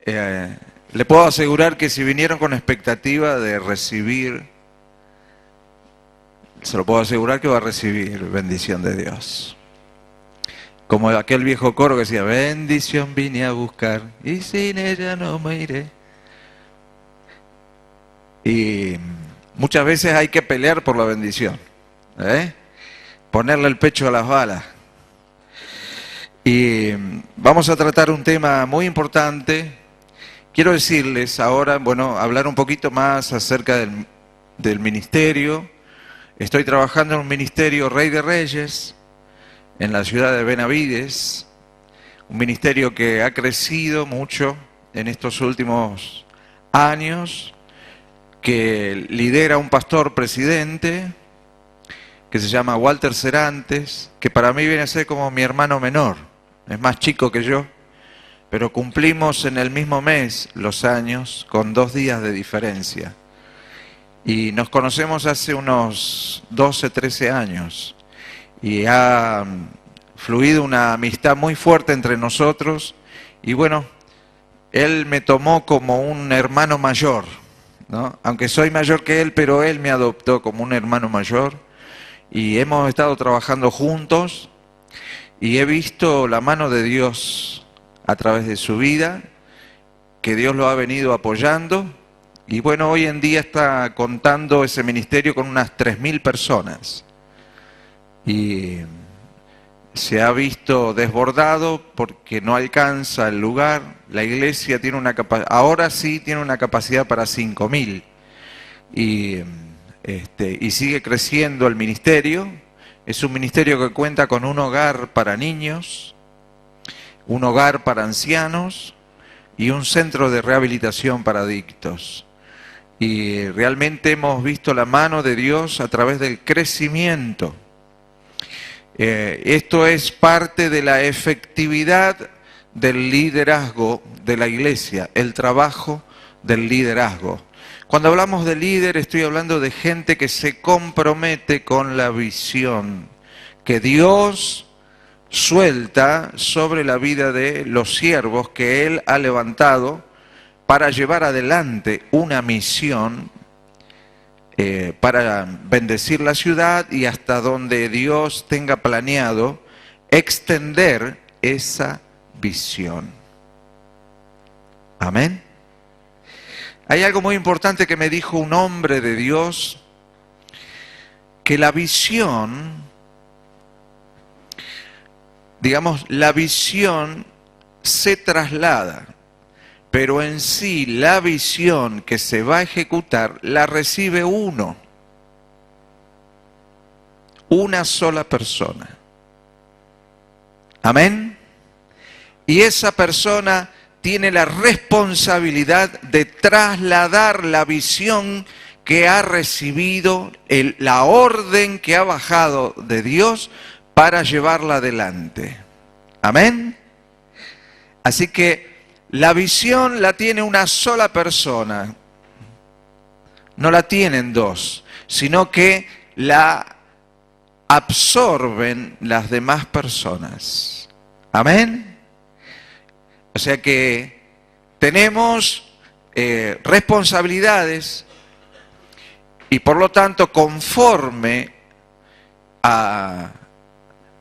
le puedo asegurar que si vinieron con expectativa de recibir, se lo puedo asegurar que va a recibir bendición de Dios. Como aquel viejo coro que decía, bendición vine a buscar y sin ella no me iré. Y muchas veces hay que pelear por la bendición, ponerle el pecho a las balas. Y vamos a tratar un tema muy importante. Quiero decirles ahora, hablar un poquito más acerca del ministerio. Estoy trabajando en un ministerio Rey de Reyes, en la ciudad de Benavides, un ministerio que ha crecido mucho en estos últimos años, que lidera un pastor presidente, que se llama Walter Serantes, que para mí viene a ser como mi hermano menor, es más chico que yo, pero cumplimos en el mismo mes los años con 2 días de diferencia. Y nos conocemos hace unos 12, 13 años. Y ha fluido una amistad muy fuerte entre nosotros. Y bueno, él me tomó como un hermano mayor, ¿no? Aunque soy mayor que él, pero él me adoptó como un hermano mayor. Y hemos estado trabajando juntos. Y he visto la mano de Dios a través de su vida, que Dios lo ha venido apoyando. Y bueno, hoy en día está contando ese ministerio con unas 3.000 personas. Y se ha visto desbordado porque no alcanza el lugar. La iglesia tiene una capacidad, ahora sí tiene una capacidad para 5.000. Y sigue creciendo el ministerio. Es un ministerio que cuenta con un hogar para niños, un hogar para ancianos y un centro de rehabilitación para adictos. Y realmente hemos visto la mano de Dios a través del crecimiento. Esto es parte de la efectividad del liderazgo de la iglesia, el trabajo del liderazgo. Cuando hablamos de líder, estoy hablando de gente que se compromete con la visión que Dios suelta sobre la vida de los siervos que Él ha levantado para llevar adelante una misión para bendecir la ciudad y hasta donde Dios tenga planeado extender esa visión. Amén. Hay algo muy importante que me dijo un hombre de Dios, que la visión, la visión se traslada, pero en sí la visión que se va a ejecutar la recibe uno, una sola persona. Amén. Y esa persona tiene la responsabilidad de trasladar la visión que ha recibido, la orden que ha bajado de Dios para llevarla adelante. Amén. Así que la visión la tiene una sola persona, no la tienen dos, sino que la absorben las demás personas. Amén. O sea que tenemos responsabilidades y por lo tanto conforme a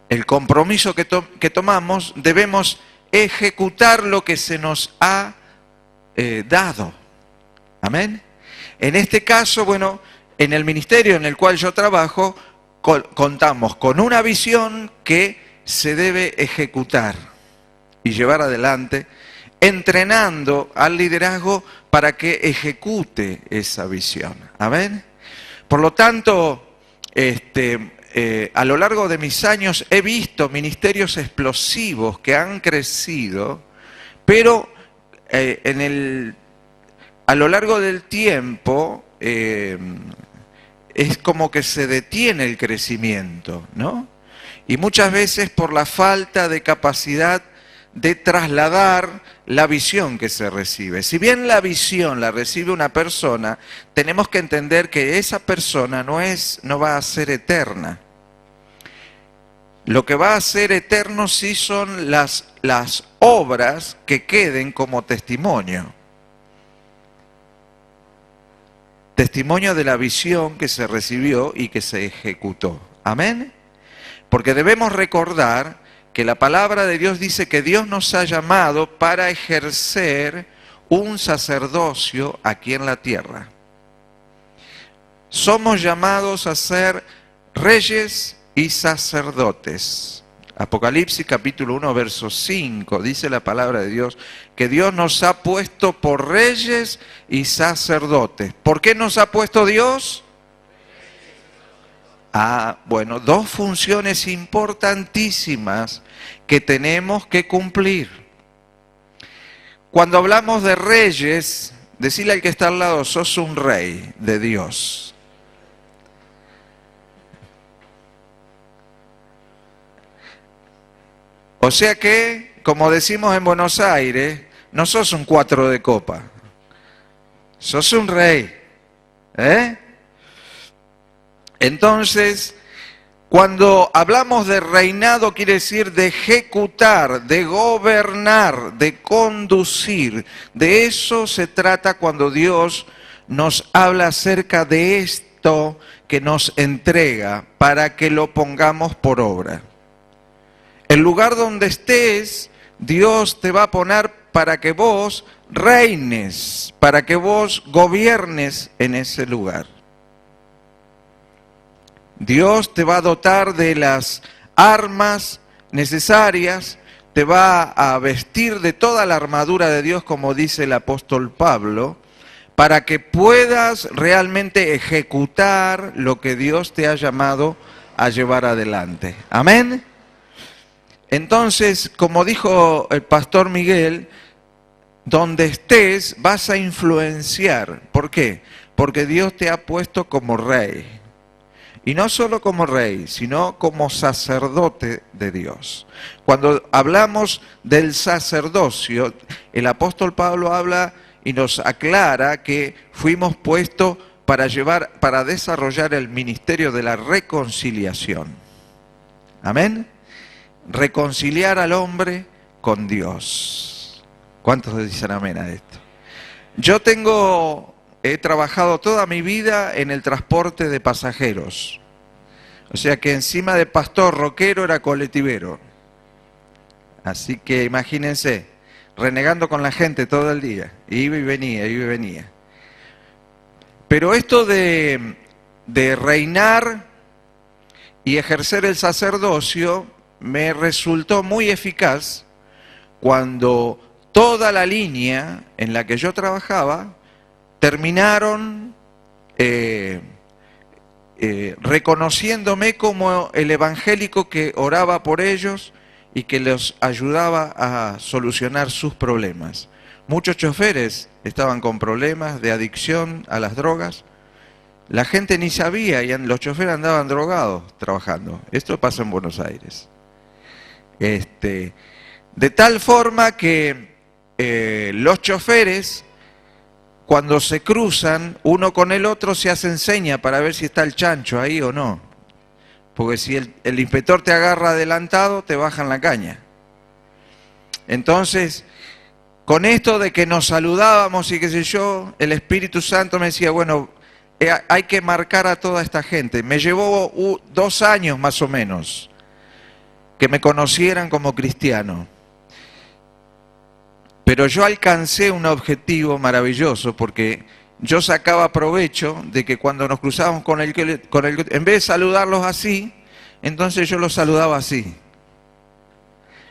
el compromiso que tomamos debemos ejecutar lo que se nos ha dado. Amén. En este caso, en el ministerio en el cual yo trabajo, contamos con una visión que se debe ejecutar y llevar adelante, entrenando al liderazgo para que ejecute esa visión. Amén. Por lo tanto, a lo largo de mis años he visto ministerios explosivos que han crecido, pero a lo largo del tiempo es como que se detiene el crecimiento, ¿no? Y muchas veces por la falta de capacidad de trasladar la visión que se recibe. Si bien la visión la recibe una persona, tenemos que entender que esa persona no va a ser eterna. Lo que va a ser eterno sí son las obras que queden como testimonio. Testimonio de la visión que se recibió y que se ejecutó. Amén. Porque debemos recordar que la palabra de Dios dice que Dios nos ha llamado para ejercer un sacerdocio aquí en la tierra. Somos llamados a ser reyes y sacerdotes. Apocalipsis capítulo 1, verso 5, dice la palabra de Dios que Dios nos ha puesto por reyes y sacerdotes. ¿Por qué nos ha puesto Dios? Bueno, dos funciones importantísimas que tenemos que cumplir. Cuando hablamos de reyes, decirle al que está al lado, sos un rey de Dios. O sea que, como decimos en Buenos Aires, no sos un 4 de copa, sos un rey. Entonces, cuando hablamos de reinado, quiere decir de ejecutar, de gobernar, de conducir. De eso se trata cuando Dios nos habla acerca de esto que nos entrega para que lo pongamos por obra. El lugar donde estés, Dios te va a poner para que vos reines, para que vos gobiernes en ese lugar. Dios te va a dotar de las armas necesarias, te va a vestir de toda la armadura de Dios, como dice el apóstol Pablo, para que puedas realmente ejecutar lo que Dios te ha llamado a llevar adelante. Amén. Entonces, como dijo el pastor Miguel, donde estés vas a influenciar. ¿Por qué? Porque Dios te ha puesto como rey. Y no solo como rey, sino como sacerdote de Dios. Cuando hablamos del sacerdocio, el apóstol Pablo habla y nos aclara que fuimos puestos para desarrollar el ministerio de la reconciliación. Amén. Reconciliar al hombre con Dios. ¿Cuántos dicen amén a esto? He trabajado toda mi vida en el transporte de pasajeros. O sea que encima de pastor rockero era colectivero. Así que imagínense, renegando con la gente todo el día. Iba y venía, iba y venía. Pero esto de reinar y ejercer el sacerdocio me resultó muy eficaz cuando toda la línea en la que yo trabajaba terminaron reconociéndome como el evangélico que oraba por ellos y que los ayudaba a solucionar sus problemas. Muchos choferes estaban con problemas de adicción a las drogas. La gente ni sabía y los choferes andaban drogados trabajando. Esto pasa en Buenos Aires. De tal forma que los choferes, cuando se cruzan uno con el otro, se hacen seña para ver si está el chancho ahí o no. Porque si el inspector te agarra adelantado, te bajan la caña. Entonces, con esto de que nos saludábamos y qué sé yo, el Espíritu Santo me decía, bueno, hay que marcar a toda esta gente. Me llevó 2 años más o menos que me conocieran como cristiano. Pero yo alcancé un objetivo maravilloso porque yo sacaba provecho de que cuando nos cruzábamos con el en vez de saludarlos así, entonces yo los saludaba así.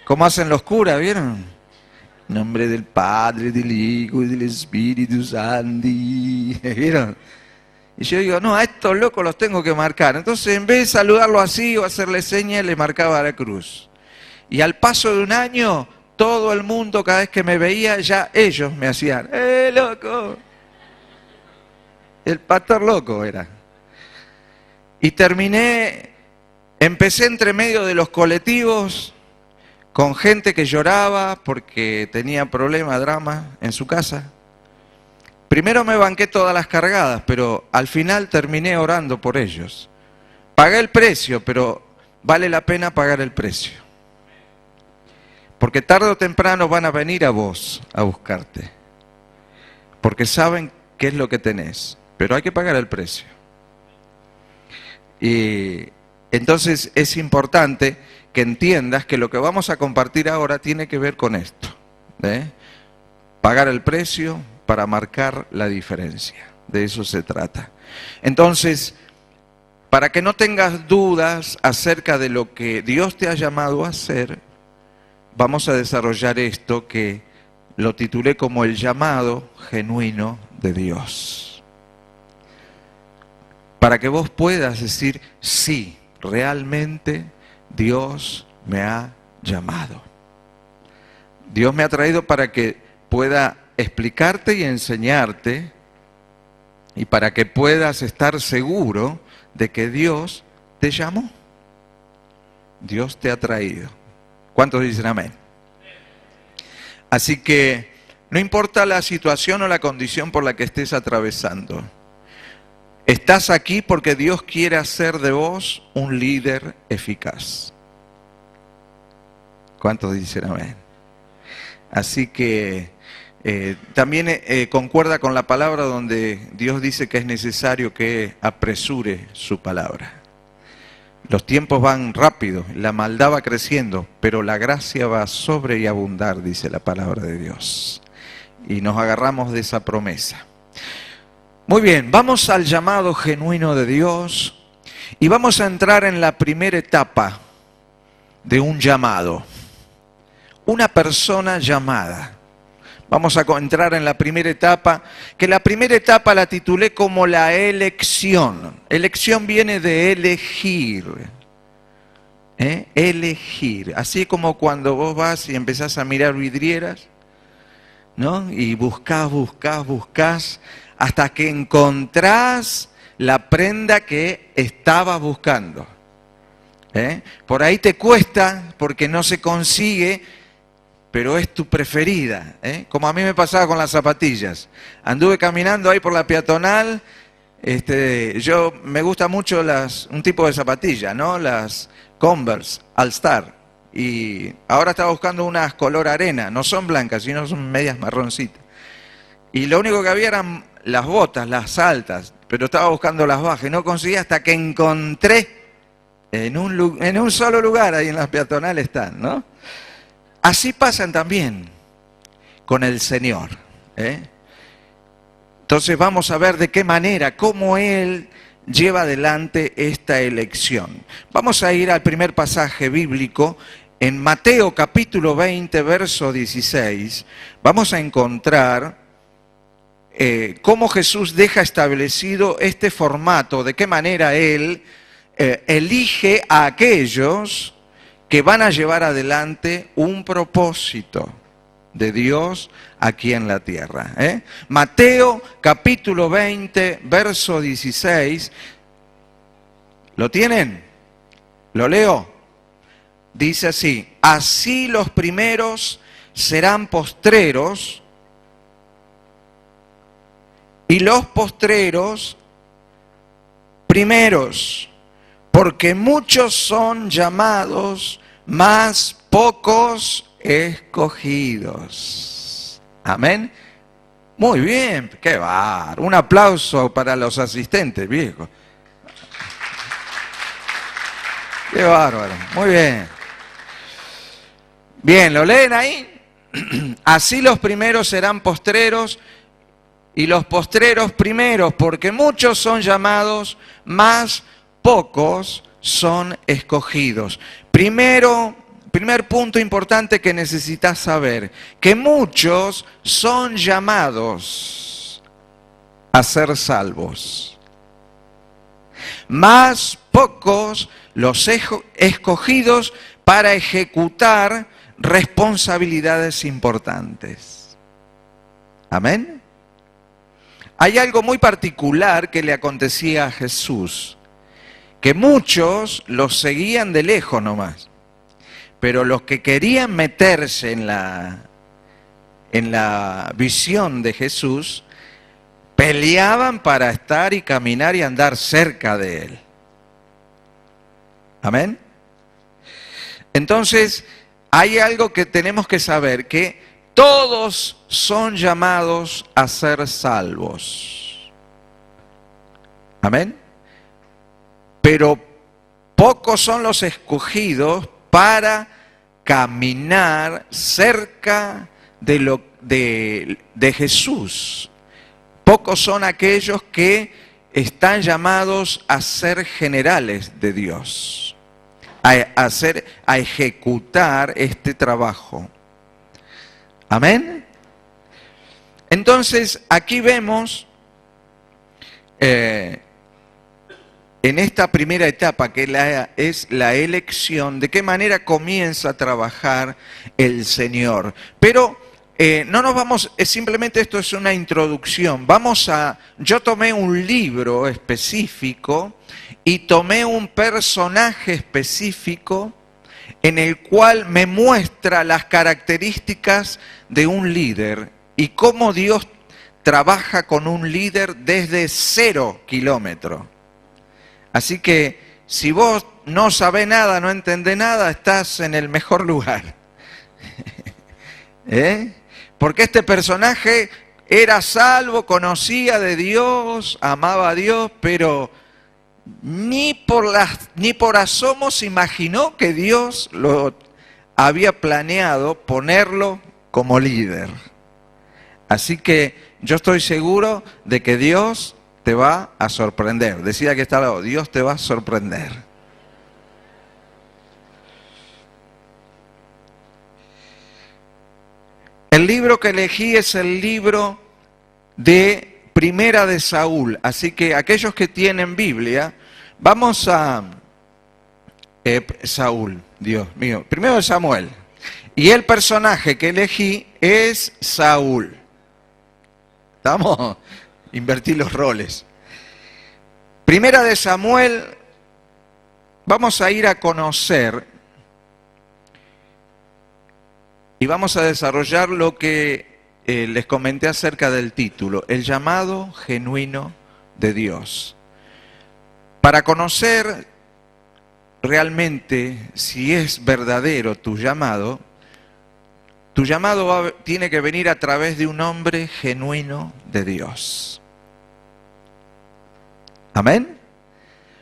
Como hacen los curas, ¿vieron? En nombre del Padre, del Hijo y del Espíritu Santo. ¿Vieron? Y yo digo, no, a estos locos los tengo que marcar. Entonces, en vez de saludarlo así o hacerle señas, le marcaba la cruz. Y al paso de un año, todo el mundo, cada vez que me veía, ya ellos me hacían, loco! El pastor loco era. Y empecé entre medio de los colectivos, con gente que lloraba porque tenía problemas, drama en su casa. Primero me banqué todas las cargadas, pero al final terminé orando por ellos. Pagué el precio, pero vale la pena pagar el precio. Porque tarde o temprano van a venir a vos a buscarte. Porque saben qué es lo que tenés. Pero hay que pagar el precio. Y entonces es importante que entiendas que lo que vamos a compartir ahora tiene que ver con esto. Pagar el precio para marcar la diferencia. De eso se trata. Entonces, para que no tengas dudas acerca de lo que Dios te ha llamado a hacer, vamos a desarrollar esto que lo titulé como el llamado genuino de Dios. Para que vos puedas decir, sí, realmente Dios me ha llamado. Dios me ha traído para que pueda explicarte y enseñarte y para que puedas estar seguro de que Dios te llamó. Dios te ha traído. ¿Cuántos dicen amén? Así que no importa la situación o la condición por la que estés atravesando. Estás aquí porque Dios quiere hacer de vos un líder eficaz. ¿Cuántos dicen amén? Así que también concuerda con la palabra donde Dios dice que es necesario que apresure su palabra. Los tiempos van rápido, la maldad va creciendo, pero la gracia va a sobre y abundar, dice la palabra de Dios. Y nos agarramos de esa promesa. Muy bien, vamos al llamado genuino de Dios y vamos a entrar en la primera etapa de un llamado. Una persona llamada. Vamos a entrar en la primera etapa, que la primera etapa la titulé como la elección. Elección viene de elegir. Elegir. Así como cuando vos vas y empezás a mirar vidrieras, ¿no? Y buscás, hasta que encontrás la prenda que estabas buscando. Por ahí te cuesta porque no se consigue, pero es tu preferida, como a mí me pasaba con las zapatillas. Anduve caminando ahí por la peatonal, yo me gusta mucho un tipo de zapatilla, ¿no? Las Converse All Star. Y ahora estaba buscando unas color arena, no son blancas, sino son medias marroncitas. Y lo único que había eran las botas, las altas, pero estaba buscando las bajas y no conseguí hasta que encontré en un solo lugar, ahí en las peatonales están, ¿no? Así pasan también con el Señor. Entonces vamos a ver de qué manera, cómo Él lleva adelante esta elección. Vamos a ir al primer pasaje bíblico, en Mateo capítulo 20, verso 16. Vamos a encontrar cómo Jesús deja establecido este formato, de qué manera Él elige a aquellos que van a llevar adelante un propósito de Dios aquí en la tierra. Mateo capítulo 20, verso 16. ¿Lo tienen? ¿Lo leo? Dice así: así los primeros serán postreros, y los postreros primeros, porque muchos son llamados, mas pocos escogidos. Amén. Muy bien, qué bárbaro. Un aplauso para los asistentes, viejo. Qué bárbaro, muy bien. Bien, ¿lo leen ahí? Así los primeros serán postreros y los postreros primeros, porque muchos son llamados, mas pocos son escogidos. Primer punto importante que necesitas saber, que muchos son llamados a ser salvos, mas pocos los escogidos para ejecutar responsabilidades importantes. ¿Amén? Hay algo muy particular que le acontecía a Jesús, que muchos los seguían de lejos nomás, pero los que querían meterse en la visión de Jesús, peleaban para estar y caminar y andar cerca de Él. ¿Amén? Entonces, hay algo que tenemos que saber, que todos son llamados a ser salvos. Amén. Pero pocos son los escogidos para caminar cerca de Jesús. Pocos son aquellos que están llamados a ser generales de Dios, a ejecutar este trabajo. Amén. Entonces, aquí vemos en esta primera etapa, que es la elección, de qué manera comienza a trabajar el Señor. Pero no nos vamos, simplemente esto es una introducción. Yo tomé un libro específico y tomé un personaje específico en el cual me muestra las características de un líder y cómo Dios trabaja con un líder desde 0 kilómetros. Así que si vos no sabés nada, no entendés nada, estás en el mejor lugar. Porque este personaje era salvo, conocía de Dios, amaba a Dios, pero ni por asomo se imaginó que Dios lo había planeado ponerlo como líder. Así que yo estoy seguro de que Dios te va a sorprender. Decía que está al lado, Dios te va a sorprender. El libro que elegí es el libro de Primera de Saúl. Así que aquellos que tienen Biblia, vamos a Saúl, Dios mío, primero de Samuel. Y el personaje que elegí es Saúl. ¿Estamos? Invertí los roles. Primera de Samuel, vamos a ir a conocer y vamos a desarrollar lo que les comenté acerca del título, el llamado genuino de Dios. Para conocer realmente si es verdadero tu llamado tiene que venir a través de un hombre genuino de Dios. Amén.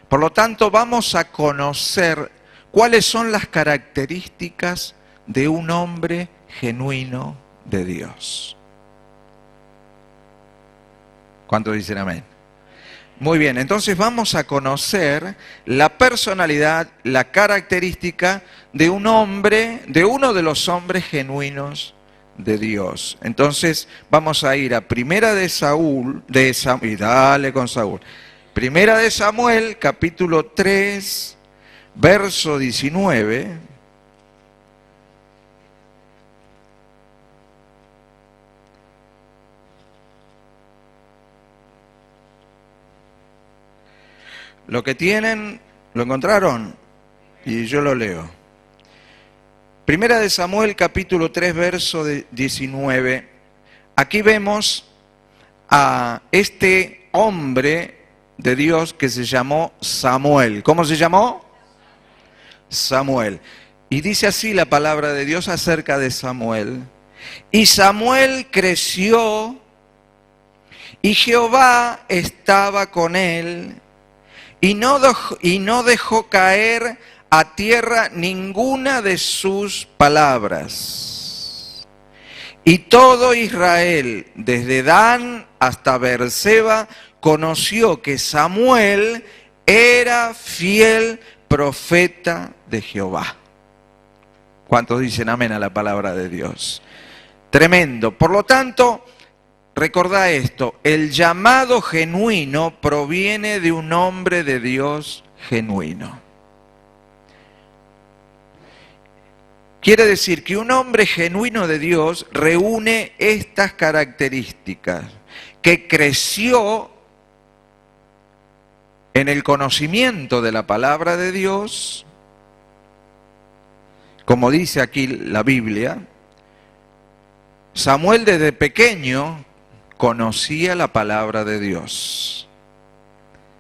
Por lo tanto, vamos a conocer cuáles son las características de un hombre genuino de Dios. ¿Cuántos dicen amén? Muy bien, entonces vamos a conocer la personalidad, la característica de un hombre, de uno de los hombres genuinos de Dios. Entonces vamos a ir a Primera de Saúl, y dale con Saúl. Primera de Samuel, capítulo 3, verso 19. Lo que tienen, ¿lo encontraron? Y yo lo leo. Primera de Samuel, capítulo 3, verso 19. Aquí vemos a este hombre de Dios que se llamó Samuel. ¿Cómo se llamó? Samuel. Y dice así la palabra de Dios acerca de Samuel. Y Samuel creció y Jehová estaba con él. Y no dejó caer a tierra ninguna de sus palabras. Y todo Israel, desde Dan hasta Beerseba, conoció que Samuel era fiel profeta de Jehová. ¿Cuántos dicen amén a la palabra de Dios? Tremendo. Por lo tanto, recordá esto, el llamado genuino proviene de un hombre de Dios genuino. Quiere decir que un hombre genuino de Dios reúne estas características, que creció en el conocimiento de la palabra de Dios, como dice aquí la Biblia. Samuel desde pequeño conocía la palabra de Dios.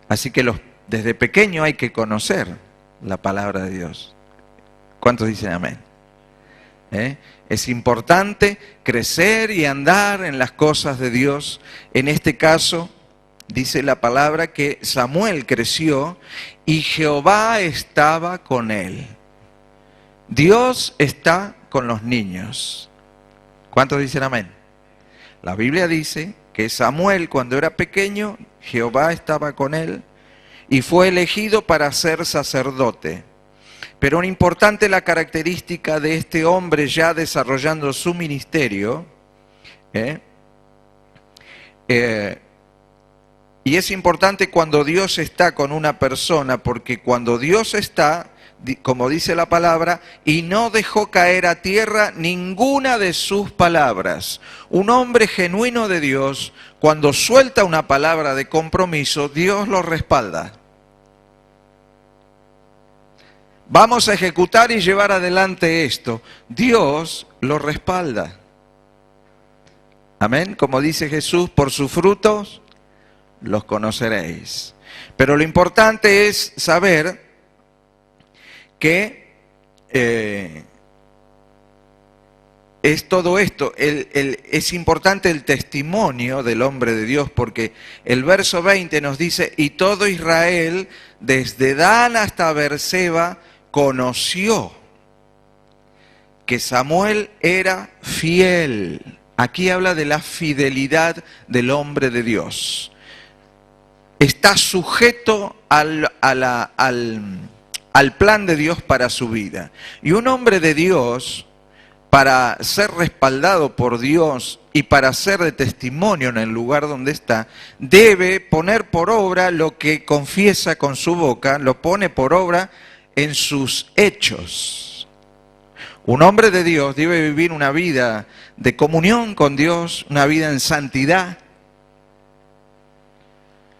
Así que desde pequeño hay que conocer la palabra de Dios. ¿Cuántos dicen amén? Es importante crecer y andar en las cosas de Dios. En este caso, dice la palabra que Samuel creció y Jehová estaba con él. Dios está con los niños. ¿Cuántos dicen amén? La Biblia dice que Samuel, cuando era pequeño, Jehová estaba con él y fue elegido para ser sacerdote. Pero una importante la característica de este hombre ya desarrollando su ministerio, y es importante cuando Dios está con una persona, porque cuando Dios está, como dice la palabra, y no dejó caer a tierra ninguna de sus palabras. Un hombre genuino de Dios, cuando suelta una palabra de compromiso, Dios lo respalda. Vamos a ejecutar y llevar adelante esto. Dios lo respalda. Amén. Como dice Jesús, por sus frutos los conoceréis. Pero lo importante es saber que es todo esto. Es importante el testimonio del hombre de Dios, porque el verso 20 nos dice, y todo Israel, desde Dan hasta Beerseba, conoció que Samuel era fiel. Aquí habla de la fidelidad del hombre de Dios. Está sujeto al plan de Dios para su vida. Y un hombre de Dios, para ser respaldado por Dios y para ser de testimonio en el lugar donde está, debe poner por obra lo que confiesa con su boca, lo pone por obra en sus hechos. Un hombre de Dios debe vivir una vida de comunión con Dios, una vida en santidad,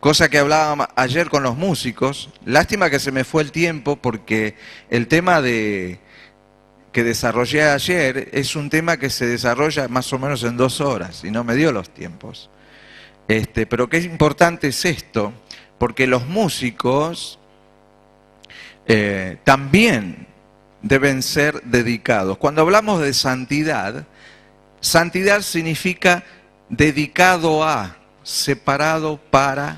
cosa que hablaba ayer con los músicos. Lástima que se me fue el tiempo, porque el tema que desarrollé ayer es un tema que se desarrolla más o menos en 2 horas y no me dio los tiempos. Pero qué importante es esto, porque los músicos también deben ser dedicados. Cuando hablamos de santidad, santidad significa dedicado a, separado para.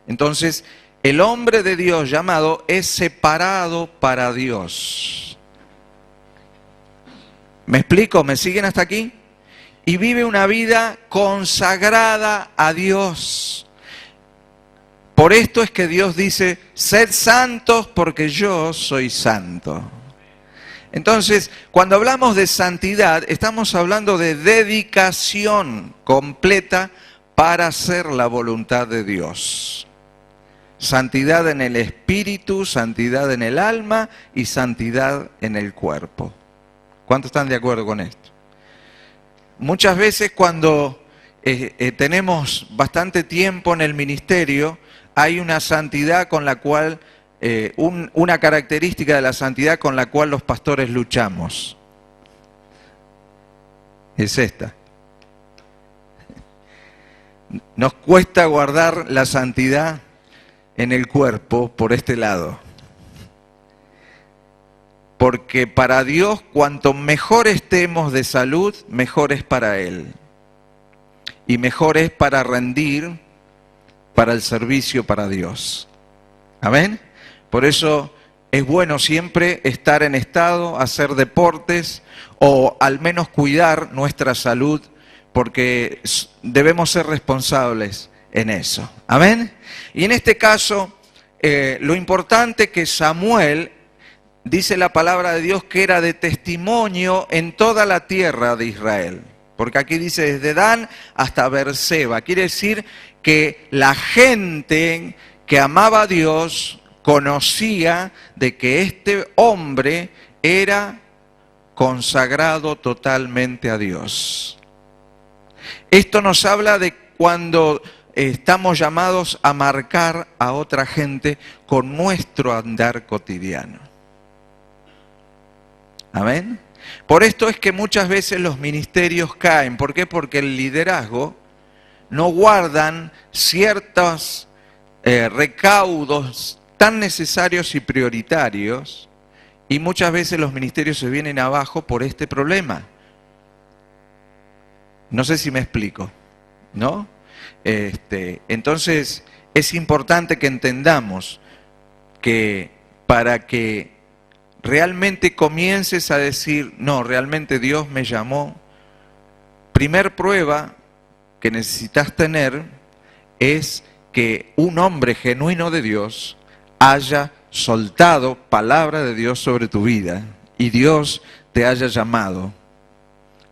Entonces, el hombre de Dios llamado es separado para Dios. ¿Me explico? ¿Me siguen hasta aquí? Y vive una vida consagrada a Dios. Por esto es que Dios dice, sed santos porque yo soy santo. Entonces, cuando hablamos de santidad, estamos hablando de dedicación completa para hacer la voluntad de Dios. Santidad en el espíritu, santidad en el alma y santidad en el cuerpo. ¿Cuántos están de acuerdo con esto? Muchas veces cuando tenemos bastante tiempo en el ministerio, hay una santidad con la cual, una característica de la santidad con la cual los pastores luchamos. Es esta. Nos cuesta guardar la santidad en el cuerpo por este lado. Porque para Dios, cuanto mejor estemos de salud, mejor es para Él. Y mejor es para rendir para el servicio para Dios. Amén. Por eso es bueno siempre estar en estado, hacer deportes o al menos cuidar nuestra salud, porque debemos ser responsables en eso. Amén. Y en este caso, lo importante que Samuel, dice la palabra de Dios, que era de testimonio en toda la tierra de Israel. Porque aquí dice desde Dan hasta Beerseba. Quiere decir que la gente que amaba a Dios conocía de que este hombre era consagrado totalmente a Dios. Esto nos habla de cuando estamos llamados a marcar a otra gente con nuestro andar cotidiano. Amén. Por esto es que muchas veces los ministerios caen. ¿Por qué? Porque el liderazgo no guardan ciertos recaudos tan necesarios y prioritarios, Y muchas veces los ministerios se vienen abajo por este problema. No sé si me explico, ¿no? Entonces, es importante que entendamos que para que realmente comiences a decir, no, realmente Dios me llamó, primer prueba que necesitas tener es que un hombre genuino de Dios haya soltado palabra de Dios sobre tu vida y Dios te haya llamado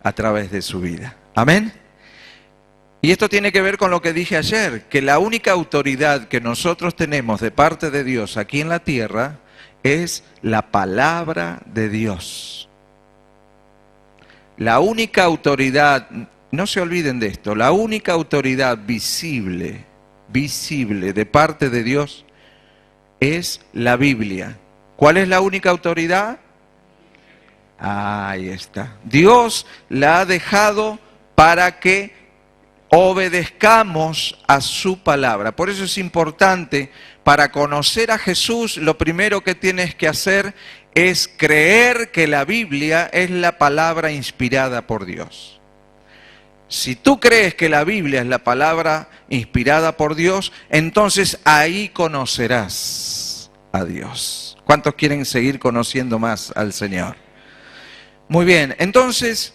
a través de su vida. Amén. Y esto tiene que ver con lo que dije ayer, que la única autoridad que nosotros tenemos de parte de Dios aquí en la tierra es la palabra de Dios. La única autoridad, no se olviden de esto, la única autoridad visible de parte de Dios es la Biblia. ¿Cuál es la única autoridad? Ahí está. Dios la ha dejado para que obedezcamos a su palabra. Por eso es importante, para conocer a Jesús, lo primero que tienes que hacer es creer que la Biblia es la palabra inspirada por Dios. Si tú crees que la Biblia es la palabra inspirada por Dios, entonces ahí conocerás a Dios. ¿Cuántos quieren seguir conociendo más al Señor? Muy bien, entonces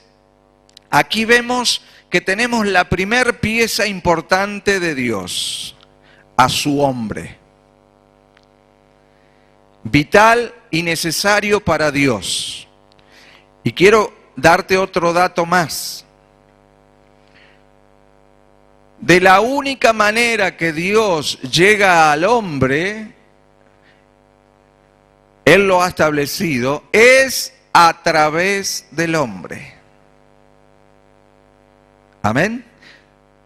aquí vemos que tenemos la primer pieza importante de Dios, a su hombre. Vital y necesario para Dios. Y quiero darte otro dato más. De la única manera que Dios llega al hombre, Él lo ha establecido, es a través del hombre. Amén.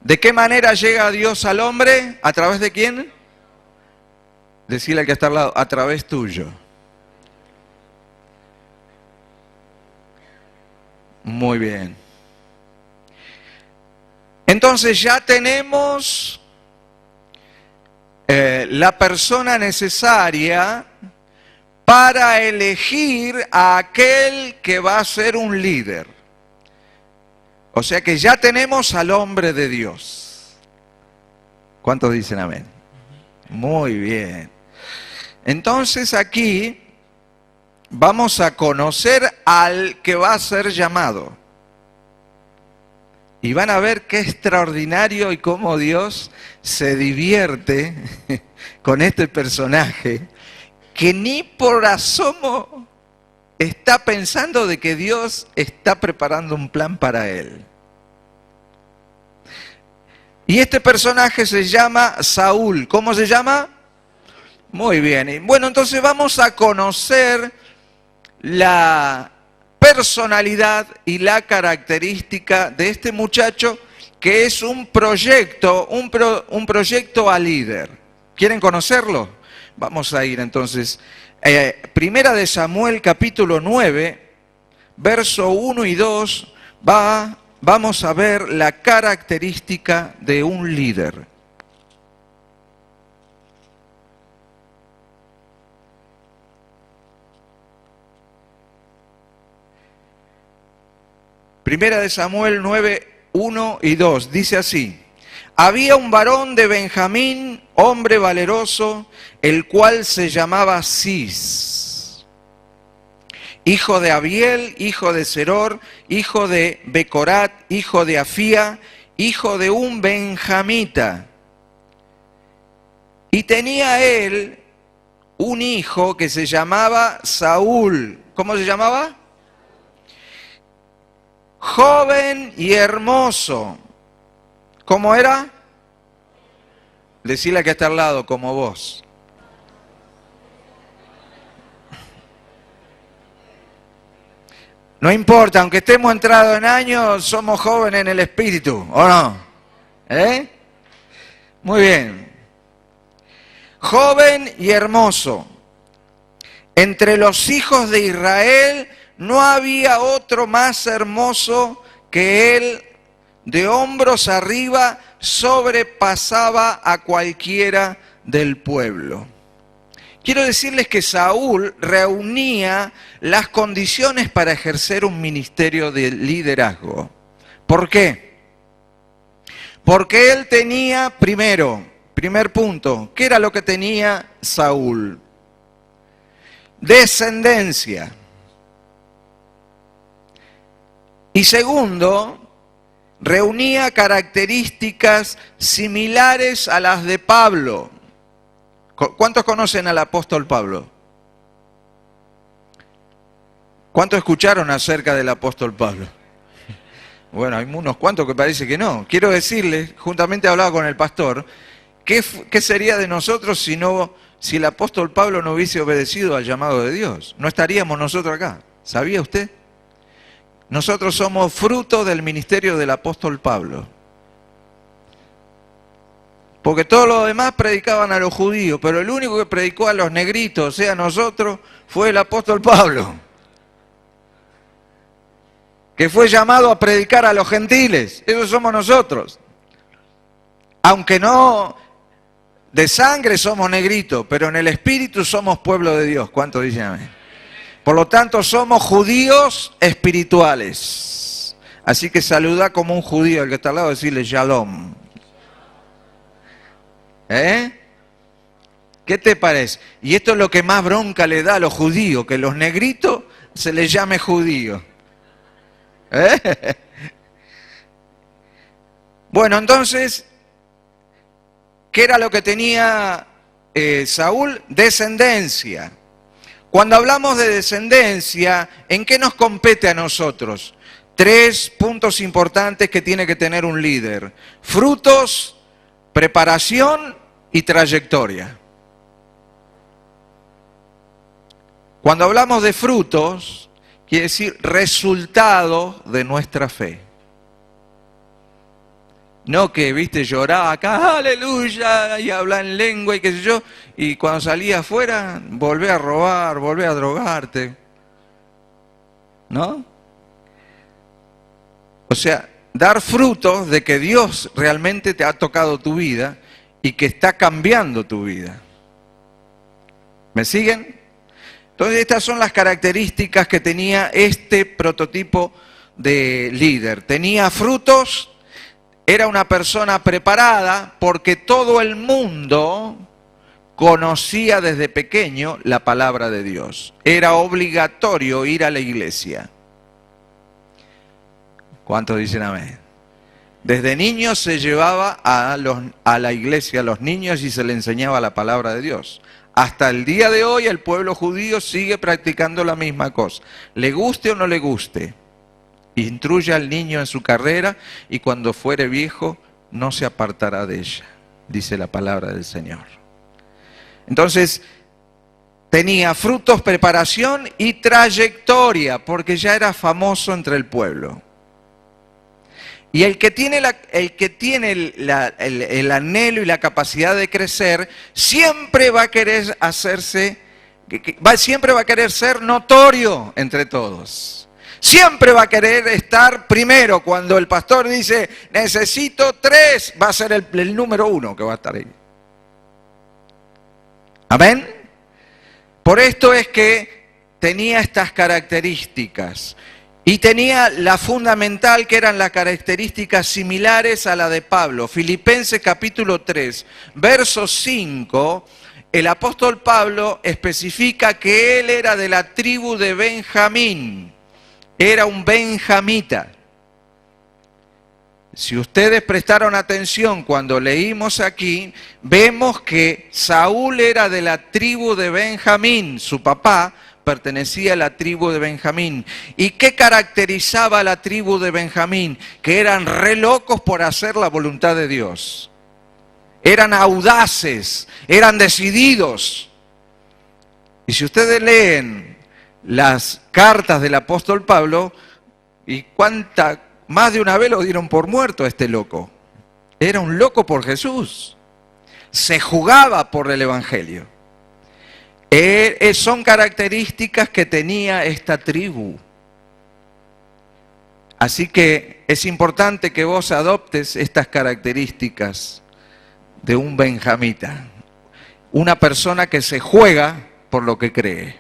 ¿De qué manera llega Dios al hombre? ¿A través de quién? Decirle al que está al lado, a través tuyo. Muy bien. Entonces ya tenemos la persona necesaria para elegir a aquel que va a ser un líder. O sea que ya tenemos al hombre de Dios. ¿Cuántos dicen amén? Muy bien. Entonces aquí vamos a conocer al que va a ser llamado. Y van a ver qué extraordinario y cómo Dios se divierte con este personaje que ni por asomo está pensando de que Dios está preparando un plan para él. Y este personaje se llama Saúl. ¿Cómo se llama? Muy bien. Bueno, entonces vamos a conocer la personalidad y la característica de este muchacho que es un proyecto a líder. ¿Quieren conocerlo? Vamos a ir entonces. Primera de Samuel capítulo 9, verso 1 y 2, vamos a ver la característica de un líder. Primera de Samuel 9, 1 y 2, dice así: había un varón de Benjamín, hombre valeroso, el cual se llamaba Cis, hijo de Abiel, hijo de Seror, hijo de Becorat, hijo de Afía, hijo de un benjamita. Y tenía él un hijo que se llamaba Saúl. ¿Cómo se llamaba? Joven y hermoso. ¿Cómo era? Decile que está al lado, como vos. No importa, aunque estemos entrados en años, somos jóvenes en el espíritu, ¿o no? Muy bien. Joven y hermoso. Entre los hijos de Israel no había otro más hermoso que él. De hombros arriba sobrepasaba a cualquiera del pueblo. quiero decirles que Saúl reunía las condiciones para ejercer un ministerio de liderazgo. ¿Por qué? Porque él tenía, primer punto, ¿qué era lo que tenía Saúl? Descendencia. Y segundo, reunía características similares a las de Pablo. ¿Cuántos conocen al apóstol Pablo? ¿Cuántos escucharon acerca del apóstol Pablo? Bueno, hay unos cuantos que parece que no. Quiero decirles, juntamente hablaba con el pastor, ¿qué sería de nosotros si el apóstol Pablo no hubiese obedecido al llamado de Dios? No estaríamos nosotros acá. ¿Sabía usted? Nosotros somos fruto del ministerio del apóstol Pablo. Porque todos los demás predicaban a los judíos, pero el único que predicó a los negritos, o sea, nosotros, fue el apóstol Pablo, que fue llamado a predicar a los gentiles. Esos somos nosotros. Aunque no de sangre somos negritos, pero en el espíritu somos pueblo de Dios. ¿Cuánto dicen amén? Por lo tanto, somos judíos espirituales. Así que saluda como un judío, al que está al lado, decirle shalom. ¿Qué te parece? Y esto es lo que más bronca le da a los judíos, que los negritos se les llame judío. Bueno, entonces, ¿qué era lo que tenía Saúl? Descendencia. Cuando hablamos de descendencia, ¿en qué nos compete a nosotros? 3 puntos importantes que tiene que tener un líder: frutos, preparación y trayectoria. Cuando hablamos de frutos, quiere decir resultado de nuestra fe. No que, viste, lloraba acá, aleluya, y habla en lengua y qué sé yo, y cuando salía afuera, volvé a robar, volvé a drogarte. ¿No? O sea, dar frutos de que Dios realmente te ha tocado tu vida y que está cambiando tu vida. ¿Me siguen? Entonces estas son las características que tenía este prototipo de líder. Tenía frutos, era una persona preparada porque todo el mundo conocía desde pequeño la palabra de Dios. Era obligatorio ir a la iglesia. ¿Cuántos dicen amén? Desde niños se llevaba a la iglesia a los niños y se le enseñaba la palabra de Dios. Hasta el día de hoy el pueblo judío sigue practicando la misma cosa. Le guste o no le guste, instruye al niño en su carrera y cuando fuere viejo no se apartará de ella, dice la palabra del Señor. Entonces, tenía frutos, preparación y trayectoria, porque ya era famoso entre el pueblo. Y el que tiene el anhelo y la capacidad de crecer, siempre va a querer siempre va a querer ser notorio entre todos. Siempre va a querer estar primero. Cuando el pastor dice, necesito 3, va a ser el número 1 que va a estar ahí. ¿Amén? Por esto es que tenía estas características. Y tenía la fundamental, que eran las características similares a la de Pablo. Filipenses capítulo 3, verso 5, el apóstol Pablo especifica que él era de la tribu de Benjamín. Era un benjamita. Si ustedes prestaron atención cuando leímos aquí, vemos que Saúl era de la tribu de Benjamín, su papá pertenecía a la tribu de Benjamín. ¿Y qué caracterizaba a la tribu de Benjamín? Que eran re locos por hacer la voluntad de Dios. Eran audaces, eran decididos. Y si ustedes leen las cartas del apóstol Pablo, y más de una vez lo dieron por muerto a este loco. Era un loco por Jesús. Se jugaba por el evangelio. Son características que tenía esta tribu. Así que es importante que vos adoptes estas características de un benjamita. Una persona que se juega por lo que cree.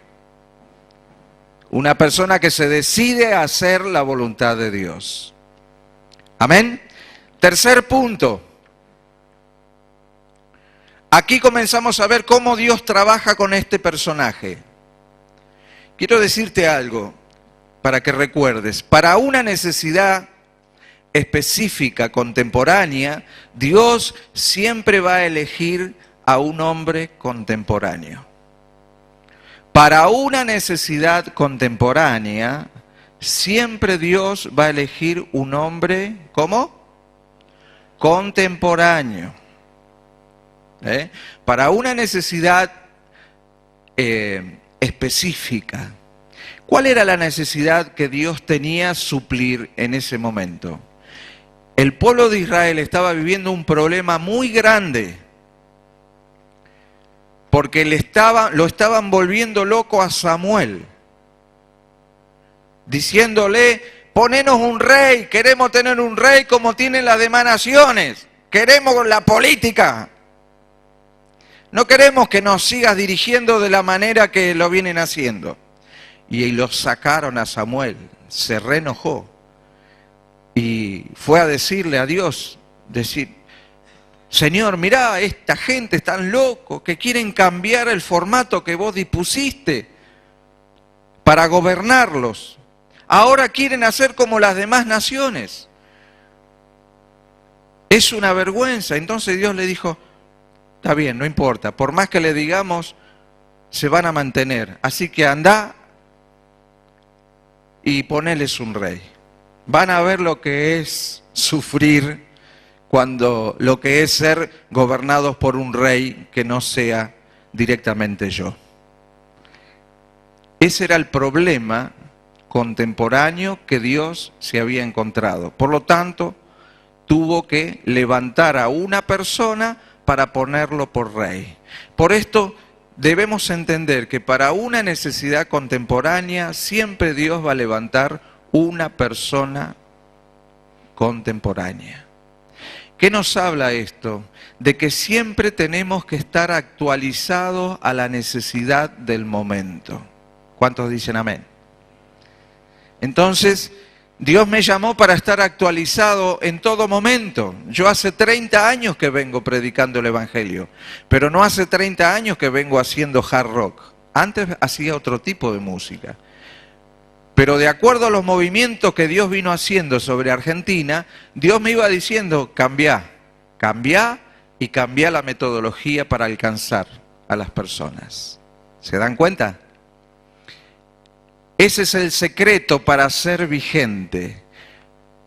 Una persona que se decide a hacer la voluntad de Dios. Amén. Tercer punto. Aquí comenzamos a ver cómo Dios trabaja con este personaje. Quiero decirte algo para que recuerdes. Para una necesidad específica, contemporánea, Dios siempre va a elegir a un hombre contemporáneo. Para una necesidad contemporánea, siempre Dios va a elegir un hombre, ¿cómo? Contemporáneo. Para una necesidad específica. ¿Cuál era la necesidad que Dios tenía suplir en ese momento? El pueblo de Israel estaba viviendo un problema muy grande, porque lo estaban volviendo loco a Samuel, diciéndole, ponenos un rey, queremos tener un rey como tienen las demás naciones, queremos la política, no queremos que nos sigas dirigiendo de la manera que lo vienen haciendo. Y lo sacaron a Samuel, se reenojó y fue a decirle a Dios, Señor, mirá, esta gente es tan loco que quieren cambiar el formato que vos dispusiste para gobernarlos. Ahora quieren hacer como las demás naciones. Es una vergüenza. Entonces Dios le dijo, está bien, no importa, por más que le digamos, se van a mantener. Así que andá y poneles un rey. Van a ver lo que es sufrir lo que es ser gobernados por un rey que no sea directamente yo. Ese era el problema contemporáneo que Dios se había encontrado. Por lo tanto, tuvo que levantar a una persona para ponerlo por rey. Por esto debemos entender que para una necesidad contemporánea siempre Dios va a levantar una persona contemporánea. ¿Qué nos habla esto? De que siempre tenemos que estar actualizados a la necesidad del momento. ¿Cuántos dicen amén? Entonces, Dios me llamó para estar actualizado en todo momento. Yo hace 30 años que vengo predicando el Evangelio, pero no hace 30 años que vengo haciendo hard rock. Antes hacía otro tipo de música. Pero de acuerdo a los movimientos que Dios vino haciendo sobre Argentina, Dios me iba diciendo, cambiá y cambiá la metodología para alcanzar a las personas. ¿Se dan cuenta? Ese es el secreto para ser vigente.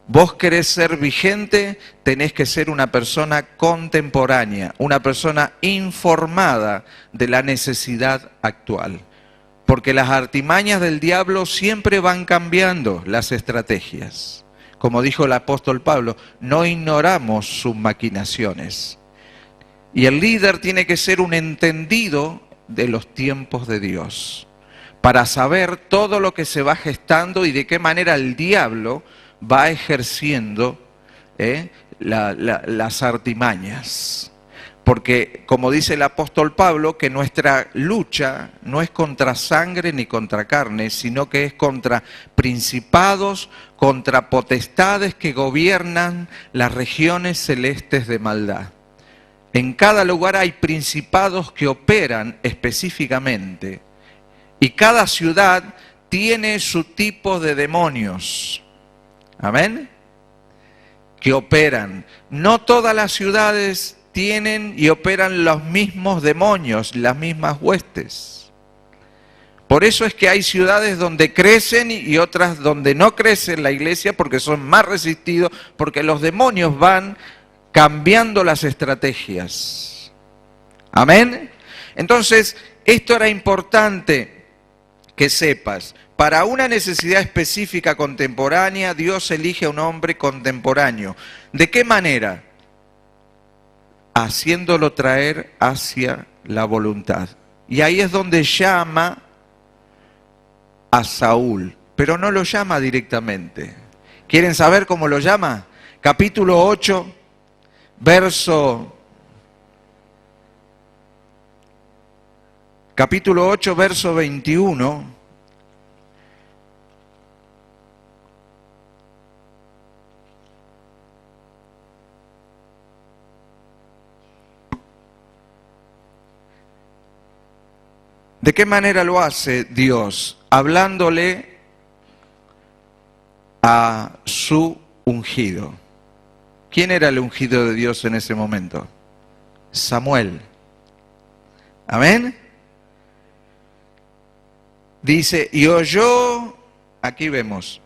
Vos querés ser vigente, tenés que ser una persona contemporánea, una persona informada de la necesidad actual. Porque las artimañas del diablo siempre van cambiando las estrategias. Como dijo el apóstol Pablo, no ignoramos sus maquinaciones. Y el líder tiene que ser un entendido de los tiempos de Dios, para saber todo lo que se va gestando y de qué manera el diablo va ejerciendo las artimañas. Porque, como dice el apóstol Pablo, que nuestra lucha no es contra sangre ni contra carne, sino que es contra principados, contra potestades que gobiernan las regiones celestes de maldad. En cada lugar hay principados que operan específicamente, y cada ciudad tiene su tipo de demonios. ¿Amén? Que operan. No todas las ciudades tienen y operan los mismos demonios, las mismas huestes. Por eso es que hay ciudades donde crecen y otras donde no crece la iglesia, porque son más resistidos, porque los demonios van cambiando las estrategias. Amén. Entonces, esto era importante que sepas. Para una necesidad específica contemporánea, Dios elige a un hombre contemporáneo. ¿De qué manera? Haciéndolo traer hacia la voluntad. Y ahí es donde llama a Saúl, pero no lo llama directamente. ¿Quieren saber cómo lo llama? Capítulo 8, verso capítulo 8, verso 21. ¿De qué manera lo hace Dios? Hablándole a su ungido. ¿Quién era el ungido de Dios en ese momento? Samuel. ¿Amén? Dice, y oyó, aquí vemos,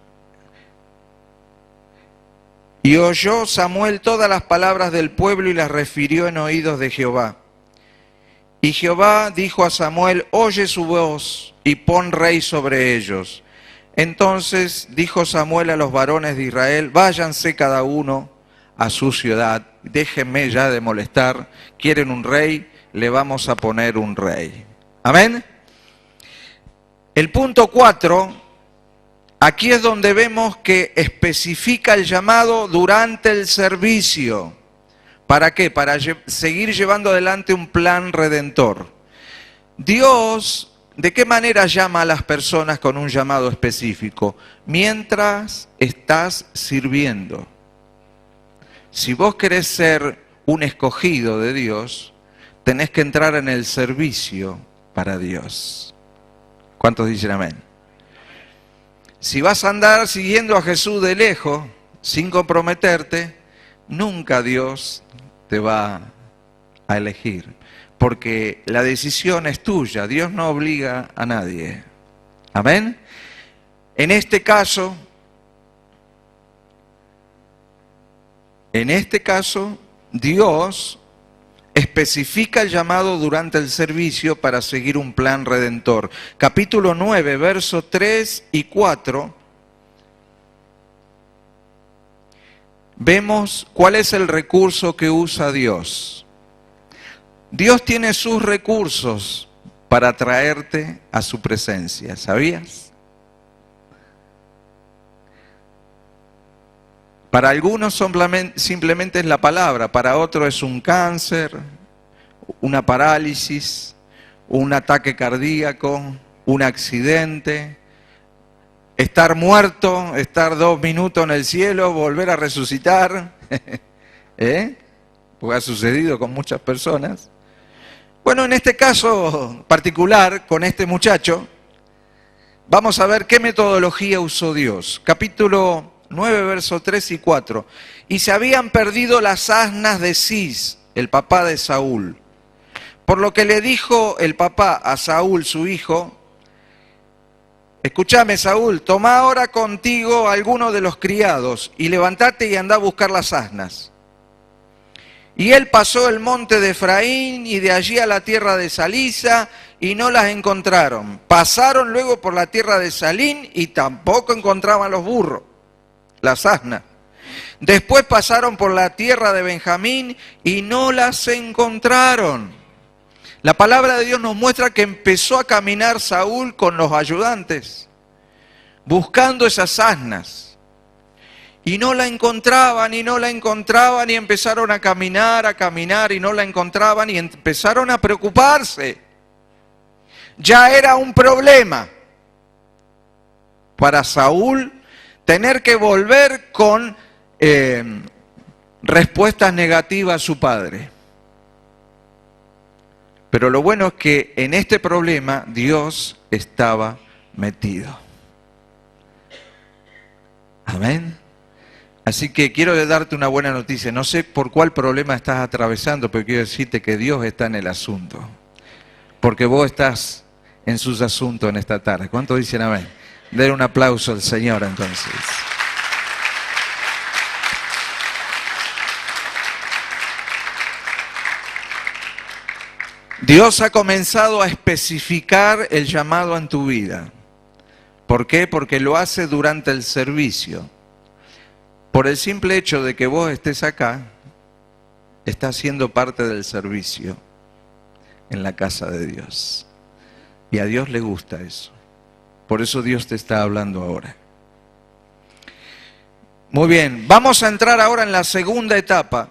y oyó Samuel todas las palabras del pueblo y las refirió en oídos de Jehová. Y Jehová dijo a Samuel, oye su voz y pon rey sobre ellos. Entonces dijo Samuel a los varones de Israel, váyanse cada uno a su ciudad, déjenme ya de molestar, quieren un rey, le vamos a poner un rey. ¿Amén? El punto 4, aquí es donde vemos que especifica el llamado durante el servicio. ¿Para qué? Para seguir llevando adelante un plan redentor. Dios, ¿de qué manera llama a las personas con un llamado específico? Mientras estás sirviendo. Si vos querés ser un escogido de Dios, tenés que entrar en el servicio para Dios. ¿Cuántos dicen amén? Si vas a andar siguiendo a Jesús de lejos, sin comprometerte, nunca Dios te va a elegir, porque la decisión es tuya, Dios no obliga a nadie. ¿Amén? En este caso, Dios especifica el llamado durante el servicio para seguir un plan redentor. Capítulo 9, versos 3 y 4. Vemos cuál es el recurso que usa Dios. Dios tiene sus recursos para traerte a su presencia, ¿sabías? Para algunos simplemente es la palabra, para otros es un cáncer, una parálisis, un ataque cardíaco, un accidente, estar muerto, estar 2 minutos en el cielo, volver a resucitar, porque ha sucedido con muchas personas. Bueno, en este caso particular, con este muchacho, vamos a ver qué metodología usó Dios. Capítulo 9, versos 3 y 4. Y se habían perdido las asnas de Cis, el papá de Saúl. Por lo que le dijo el papá a Saúl, su hijo, escúchame, Saúl, toma ahora contigo a alguno de los criados y levantate y anda a buscar las asnas. Y él pasó el monte de Efraín y de allí a la tierra de Salisa y no las encontraron. Pasaron luego por la tierra de Salín y tampoco encontraban los burros, las asnas. Después pasaron por la tierra de Benjamín y no las encontraron. La palabra de Dios nos muestra que empezó a caminar Saúl con los ayudantes, buscando esas asnas. Y no la encontraban, y no la encontraban, y empezaron a caminar, y no la encontraban, y empezaron a preocuparse. Ya era un problema para Saúl tener que volver con respuestas negativas a su padre. Pero lo bueno es que en este problema Dios estaba metido. Amén. Así que quiero darte una buena noticia. No sé por cuál problema estás atravesando, pero quiero decirte que Dios está en el asunto. Porque vos estás en sus asuntos en esta tarde. ¿Cuántos dicen amén? Den un aplauso al Señor entonces. Dios ha comenzado a especificar el llamado en tu vida. ¿Por qué? Porque lo hace durante el servicio. Por el simple hecho de que vos estés acá, estás siendo parte del servicio en la casa de Dios. Y a Dios le gusta eso. Por eso Dios te está hablando ahora. Muy bien, vamos a entrar ahora en la segunda etapa,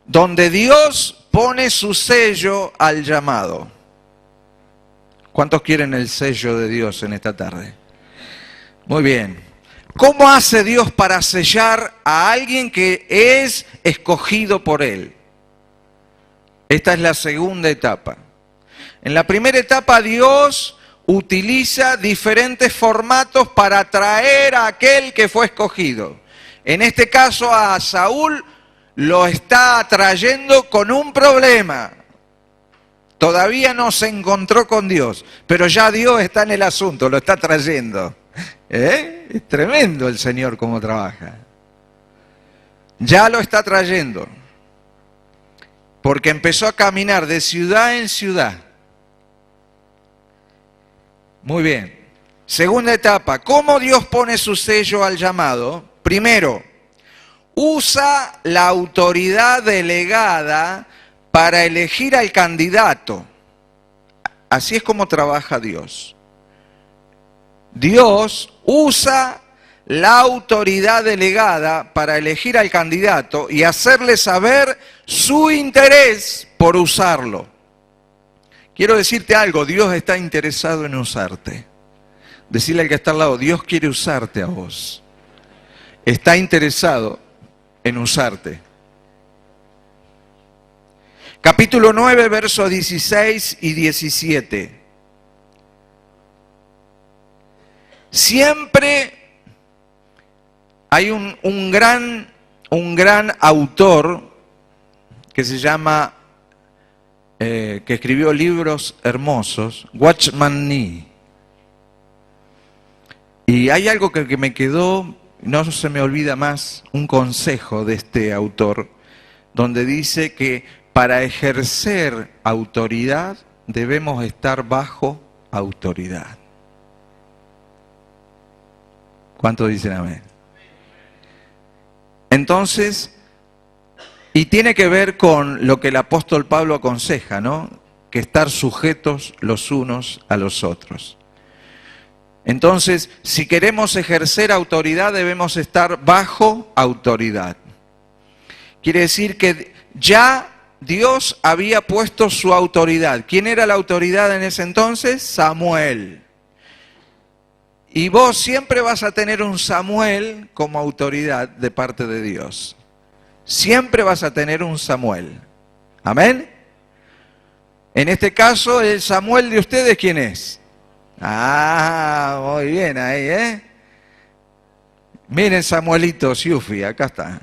donde Dios pone su sello al llamado. ¿Cuántos quieren el sello de Dios en esta tarde? Muy bien. ¿Cómo hace Dios para sellar a alguien que es escogido por Él? Esta es la segunda etapa. En la primera etapa Dios utiliza diferentes formatos para atraer a aquel que fue escogido. En este caso a Saúl lo está atrayendo con un problema. Todavía no se encontró con Dios, pero ya Dios está en el asunto, lo está trayendo. Es tremendo el Señor cómo trabaja. Ya lo está trayendo. Porque empezó a caminar de ciudad en ciudad. Muy bien. Segunda etapa, ¿cómo Dios pone su sello al llamado? Primero, usa la autoridad delegada para elegir al candidato. Así es como trabaja Dios. Dios usa la autoridad delegada para elegir al candidato y hacerle saber su interés por usarlo. Quiero decirte algo, Dios está interesado en usarte. Decirle al que está al lado, Dios quiere usarte a vos. Está interesado en usarte. Capítulo 9, versos 16 y 17. Siempre hay un gran autor que se llama, que escribió libros hermosos, Watchman Nee. Y hay algo que me quedó, no se me olvida más, un consejo de este autor, donde dice que para ejercer autoridad debemos estar bajo autoridad. ¿Cuántos dicen amén? Entonces, y tiene que ver con lo que el apóstol Pablo aconseja, ¿no? Que estar sujetos los unos a los otros. Entonces, si queremos ejercer autoridad, debemos estar bajo autoridad. Quiere decir que ya Dios había puesto su autoridad. ¿Quién era la autoridad en ese entonces? Samuel. Y vos siempre vas a tener un Samuel como autoridad de parte de Dios. Siempre vas a tener un Samuel. ¿Amén? En este caso, el Samuel de ustedes, ¿quién es? Ah, muy bien ahí, ¿eh? Miren Samuelito Siufi, acá está.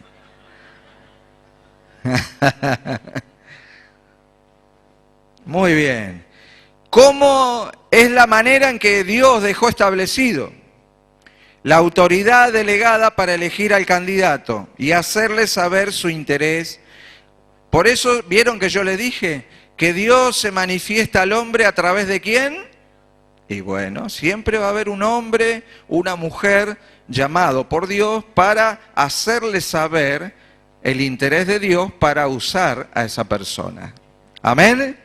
Muy bien. ¿Cómo es la manera en que Dios dejó establecido? La autoridad delegada para elegir al candidato y hacerle saber su interés. Por eso, ¿vieron que yo le dije que Dios se manifiesta al hombre a través de quién? Y bueno, siempre va a haber un hombre, una mujer llamado por Dios para hacerle saber el interés de Dios para usar a esa persona. ¿Amén?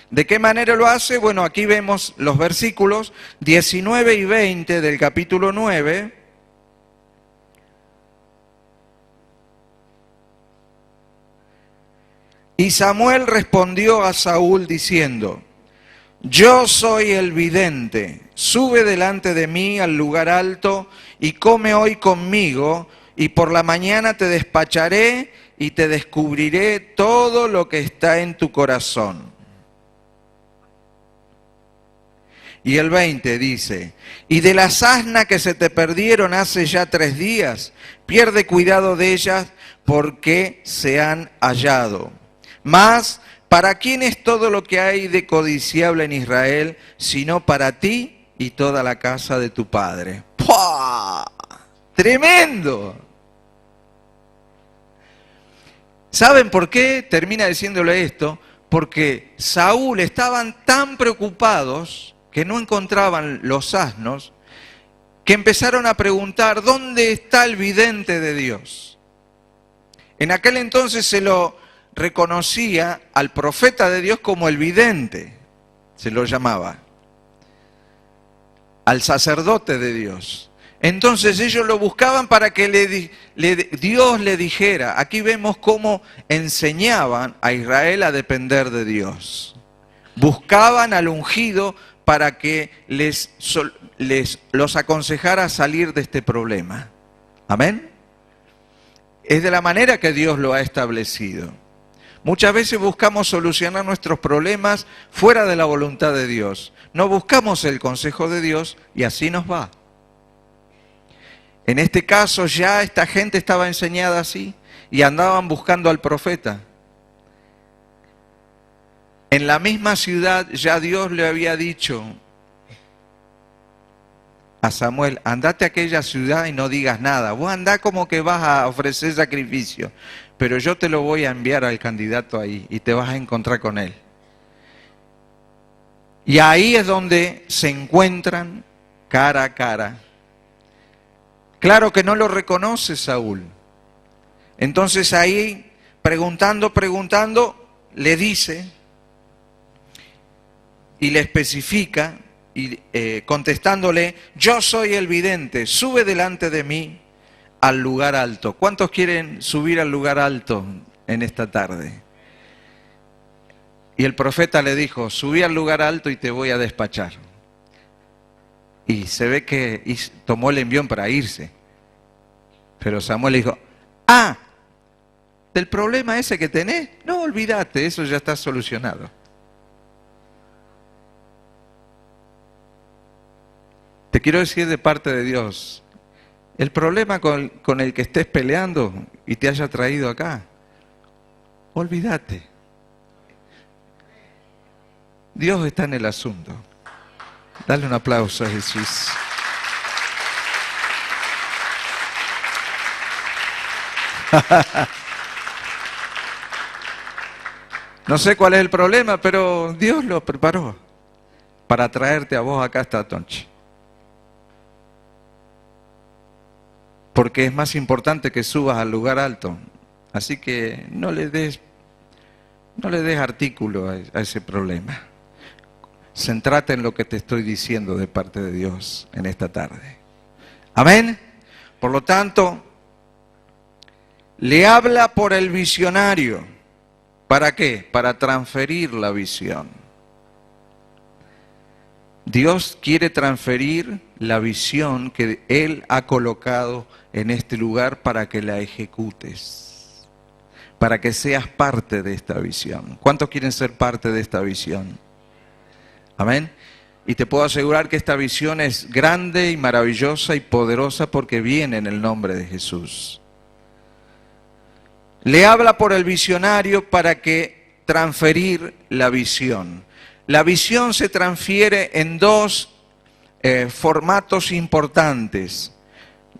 ¿De qué manera lo hace? Bueno, aquí vemos los versículos 19 y 20 del capítulo 9. Y Samuel respondió a Saúl diciendo: yo soy el vidente, sube delante de mí al lugar alto y come hoy conmigo, y por la mañana te despacharé y te descubriré todo lo que está en tu corazón. Y el 20 dice: y de las asnas que se te perdieron hace ya 3 días, pierde cuidado de ellas porque se han hallado. Mas, ¿para quién es todo lo que hay de codiciable en Israel, sino para ti y toda la casa de tu padre? ¡Pua! ¡Tremendo! ¿Saben por qué termina diciéndole esto? Porque Saúl estaban tan preocupados que no encontraban los asnos, que empezaron a preguntar, ¿dónde está el vidente de Dios? En aquel entonces se lo reconocía al profeta de Dios como el vidente, se lo llamaba, al sacerdote de Dios. Entonces ellos lo buscaban para que Dios le dijera. Aquí vemos cómo enseñaban a Israel a depender de Dios. Buscaban al ungido para que los aconsejara a salir de este problema. ¿Amén? Es de la manera que Dios lo ha establecido. Muchas veces buscamos solucionar nuestros problemas fuera de la voluntad de Dios. No buscamos el consejo de Dios y así nos va. En este caso ya esta gente estaba enseñada así y andaban buscando al profeta. En la misma ciudad ya Dios le había dicho a Samuel: andate a aquella ciudad y no digas nada. Vos andá como que vas a ofrecer sacrificio, pero yo te lo voy a enviar al candidato ahí y te vas a encontrar con él. Y ahí es donde se encuentran cara a cara. Claro que no lo reconoce Saúl. Entonces ahí, preguntando, le dice y le especifica, y contestándole: yo soy el vidente, sube delante de mí al lugar alto. ¿Cuántos quieren subir al lugar alto en esta tarde? Y el profeta le dijo: subí al lugar alto y te voy a despachar. Y se ve que tomó el envión para irse. Pero Samuel le dijo: del problema ese que tenés, no, olvídate, eso ya está solucionado. Te quiero decir de parte de Dios, el problema con el que estés peleando y te haya traído acá, olvídate. Dios está en el asunto. Dale un aplauso a Jesús. No sé cuál es el problema, pero Dios lo preparó para traerte a vos acá esta noche. Porque es más importante que subas al lugar alto. Así que no le des artículo a ese problema. Centrate en lo que te estoy diciendo de parte de Dios en esta tarde. Amén. Por lo tanto, le habla por el visionario. ¿Para qué? Para transferir la visión. Dios quiere transferir la visión que Él ha colocado en este lugar para que la ejecutes, para que seas parte de esta visión. ¿Cuántos quieren ser parte de esta visión? Amén. Y te puedo asegurar que esta visión es grande y maravillosa y poderosa porque viene en el nombre de Jesús. Le habla por el visionario para que transferir la visión. La visión se transfiere en dos formatos importantes,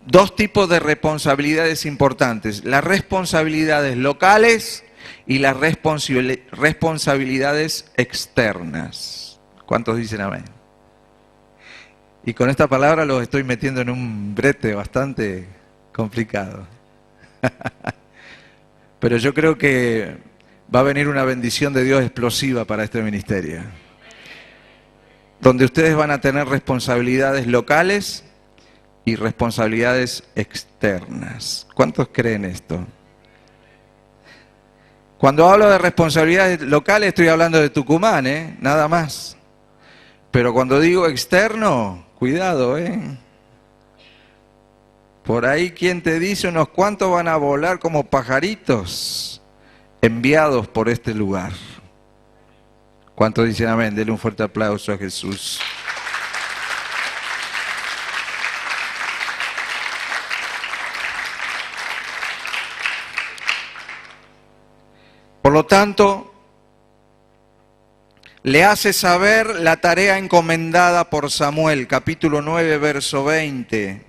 dos tipos de responsabilidades importantes: las responsabilidades locales y las responsabilidades externas. ¿Cuántos dicen amén? Y con esta palabra los estoy metiendo en un brete bastante complicado. Pero yo creo que va a venir una bendición de Dios explosiva para este ministerio, donde ustedes van a tener responsabilidades locales y responsabilidades externas. ¿Cuántos creen esto? Cuando hablo de responsabilidades locales estoy hablando de Tucumán, nada más. Pero cuando digo externo, cuidado, Por ahí, ¿quién te dice unos cuantos van a volar como pajaritos enviados por este lugar? ¿Cuántos dicen amén? Denle un fuerte aplauso a Jesús. Por lo tanto, le hace saber la tarea encomendada por Samuel, capítulo 9, verso 20.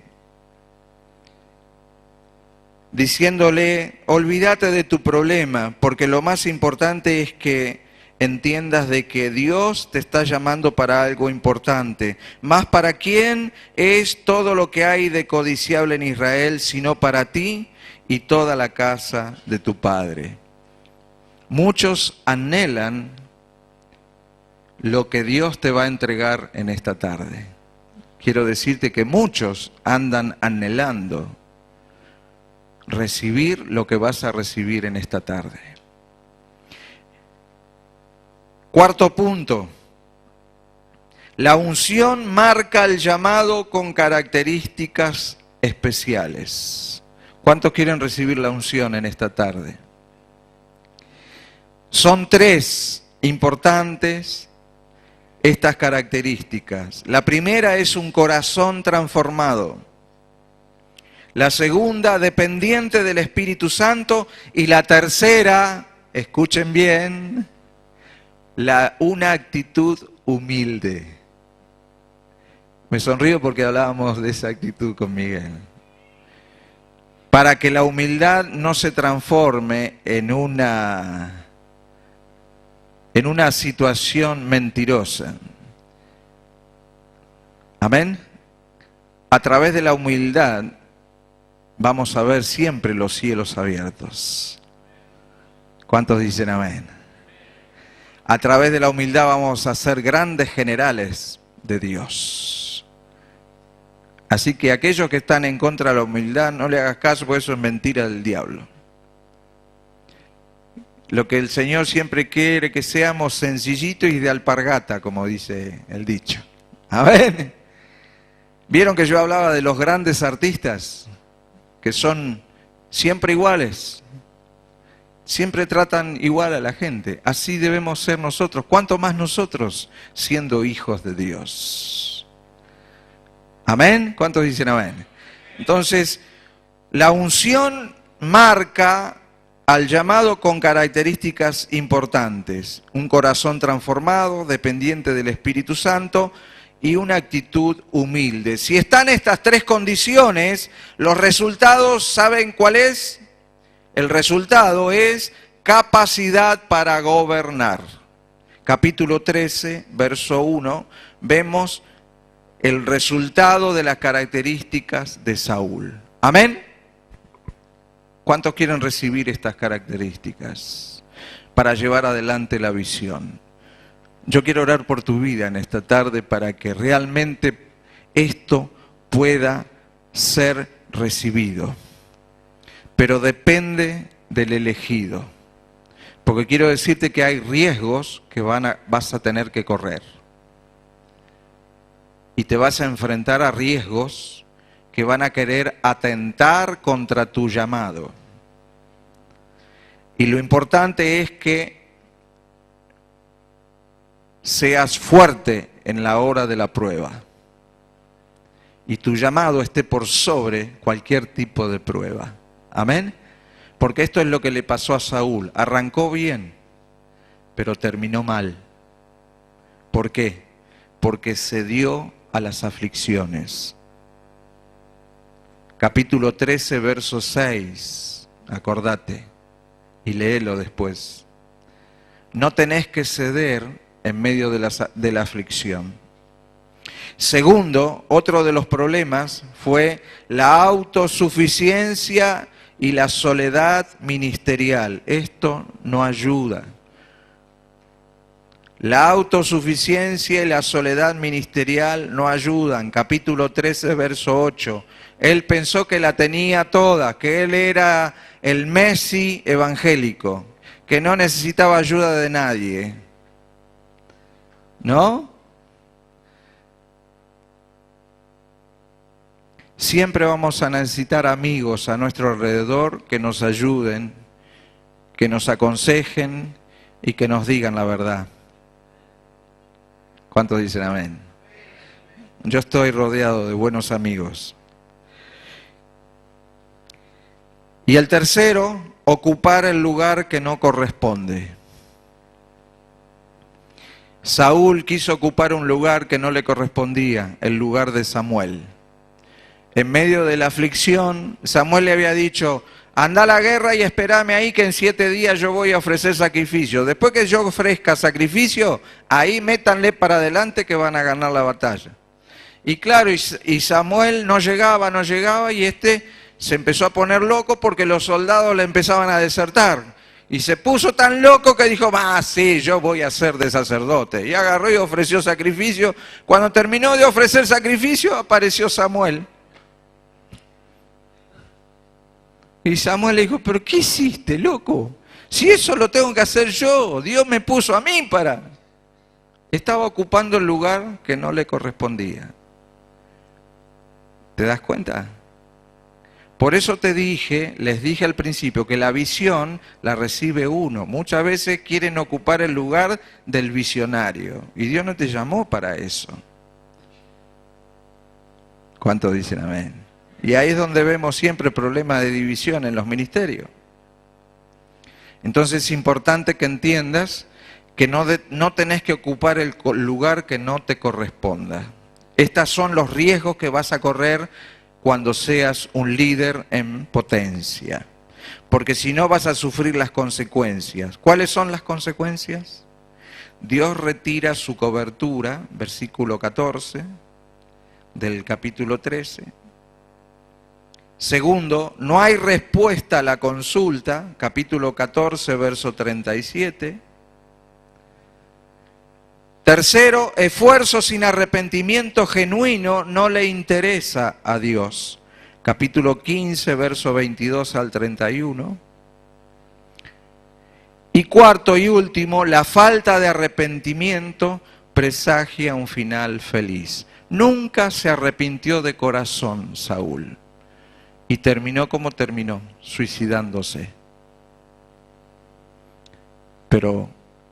Diciéndole: olvídate de tu problema, porque lo más importante es que entiendas de que Dios te está llamando para algo importante. Más para quién es todo lo que hay de codiciable en Israel, sino para ti y toda la casa de tu padre. Muchos anhelan lo que Dios te va a entregar en esta tarde. Quiero decirte que muchos andan anhelando recibir lo que vas a recibir en esta tarde. Cuarto punto, La unción marca el llamado con características especiales. ¿Cuántos quieren recibir la unción en esta tarde? Son tres importantes estas características. La primera es un corazón transformado. La segunda, dependiente del Espíritu Santo. Y la tercera, escuchen bien, una actitud humilde. Me sonrío porque hablábamos de esa actitud con Miguel. Para que la humildad no se transforme en una situación mentirosa. Amén. A través de la humildad vamos a ver siempre los cielos abiertos. ¿Cuántos dicen amén? A través de la humildad vamos a ser grandes generales de Dios. Así que aquellos que están en contra de la humildad, no le hagas caso, porque eso es mentira del diablo. Lo que el Señor siempre quiere que seamos sencillitos y de alpargata, como dice el dicho. ¿Amén? ¿Vieron que yo hablaba de los grandes artistas? Que son siempre iguales. Siempre tratan igual a la gente. Así debemos ser nosotros. ¿Cuánto más nosotros siendo hijos de Dios? ¿Amén? ¿Cuántos dicen amén? Entonces, la unción marca al llamado con características importantes. Un corazón transformado, dependiente del Espíritu Santo y una actitud humilde. Si están estas tres condiciones, los resultados, ¿saben cuál es? El resultado es capacidad para gobernar. Capítulo 13, verso 1, vemos el resultado de las características de Saúl. ¿Amén? ¿Cuántos quieren recibir estas características para llevar adelante la visión? Yo quiero orar por tu vida en esta tarde para que realmente esto pueda ser recibido. Pero depende del elegido. Porque quiero decirte que hay riesgos que vas a tener que correr. Y te vas a enfrentar a riesgos que van a querer atentar contra tu llamado. Y lo importante es que seas fuerte en la hora de la prueba. Y tu llamado esté por sobre cualquier tipo de prueba. Amén. Porque esto es lo que le pasó a Saúl. Arrancó bien, pero terminó mal. ¿Por qué? Porque cedió a las aflicciones. Capítulo 13, verso 6. Acordate y léelo después. No tenés que ceder en medio de la aflicción. Segundo, otro de los problemas fue la autosuficiencia y la soledad ministerial. Esto no ayuda. La autosuficiencia y la soledad ministerial no ayudan. Capítulo 13, verso 8. Él pensó que la tenía toda, que él era el Messi evangélico, que no necesitaba ayuda de nadie. ¿No? Siempre vamos a necesitar amigos a nuestro alrededor que nos ayuden, que nos aconsejen y que nos digan la verdad. ¿Cuántos dicen amén? Yo estoy rodeado de buenos amigos. Y el tercero, ocupar el lugar que no corresponde. Saúl quiso ocupar un lugar que no le correspondía, el lugar de Samuel. En medio de la aflicción, Samuel le había dicho: anda a la guerra y espérame ahí que en 7 días yo voy a ofrecer sacrificio. Después que yo ofrezca sacrificio, ahí métanle para adelante que van a ganar la batalla. Y claro, y Samuel no llegaba y se empezó a poner loco porque los soldados le empezaban a desertar. Y se puso tan loco que dijo: sí, yo voy a ser de sacerdote. Y agarró y ofreció sacrificio. Cuando terminó de ofrecer sacrificio, apareció Samuel. Y Samuel le dijo: ¿pero qué hiciste, loco? Si eso lo tengo que hacer yo, Dios me puso a mí para... Estaba ocupando el lugar que no le correspondía. ¿Te das cuenta? Por eso les dije al principio, que la visión la recibe uno. Muchas veces quieren ocupar el lugar del visionario. Y Dios no te llamó para eso. ¿Cuántos dicen amén? Y ahí es donde vemos siempre problemas de división en los ministerios. Entonces es importante que entiendas que no tenés que ocupar el lugar que no te corresponda. Estos son los riesgos que vas a correr cuando seas un líder en potencia. Porque si no vas a sufrir las consecuencias. ¿Cuáles son las consecuencias? Dios retira su cobertura, versículo 14 del capítulo 13. Segundo, no hay respuesta a la consulta, capítulo 14, verso 37. Tercero, esfuerzo sin arrepentimiento genuino no le interesa a Dios. Capítulo 15, verso 22 al 31. Y cuarto y último, la falta de arrepentimiento presagia un final feliz. Nunca se arrepintió de corazón Saúl. Y terminó como terminó, suicidándose. Pero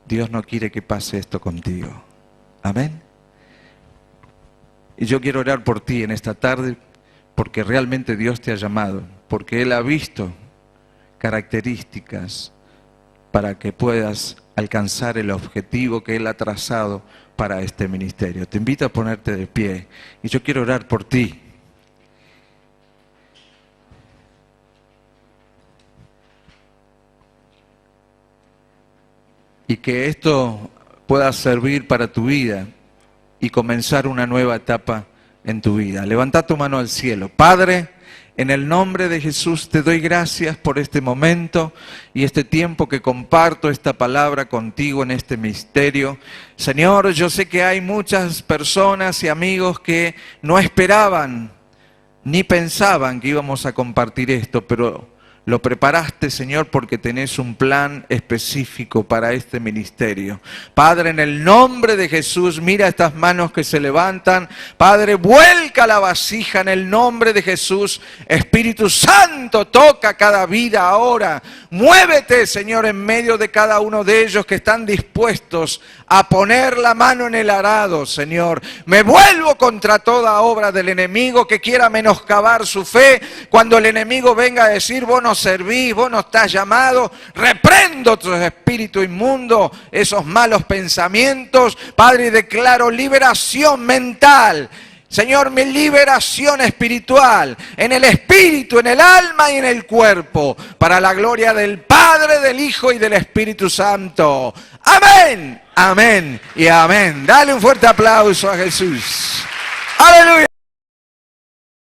Dios no quiere que pase esto contigo. Amén. Y yo quiero orar por ti en esta tarde, porque realmente Dios te ha llamado, porque Él ha visto características para que puedas alcanzar el objetivo que Él ha trazado para este ministerio. Te invito a ponerte de pie y yo quiero orar por ti. Y que esto pueda servir para tu vida y comenzar una nueva etapa en tu vida. Levanta tu mano al cielo. Padre, en el nombre de Jesús te doy gracias por este momento y este tiempo que comparto esta palabra contigo en este misterio. Señor, yo sé que hay muchas personas y amigos que no esperaban ni pensaban que íbamos a compartir esto, pero lo preparaste, Señor, porque tenés un plan específico para este ministerio. Padre, en el nombre de Jesús, mira estas manos que se levantan. Padre, vuelca la vasija en el nombre de Jesús. Espíritu Santo, toca cada vida ahora. Muévete, Señor, en medio de cada uno de ellos que están dispuestos a poner la mano en el arado, Señor. Me vuelvo contra toda obra del enemigo que quiera menoscabar su fe. Cuando el enemigo venga a decir, vos no servís, vos no estás llamado, reprendo tu espíritu inmundo, esos malos pensamientos, Padre, y declaro liberación mental. Señor, mi liberación espiritual, en el espíritu, en el alma y en el cuerpo, para la gloria del Padre, del Hijo y del Espíritu Santo. Amén, amén y amén. Dale un fuerte aplauso a Jesús. Aleluya.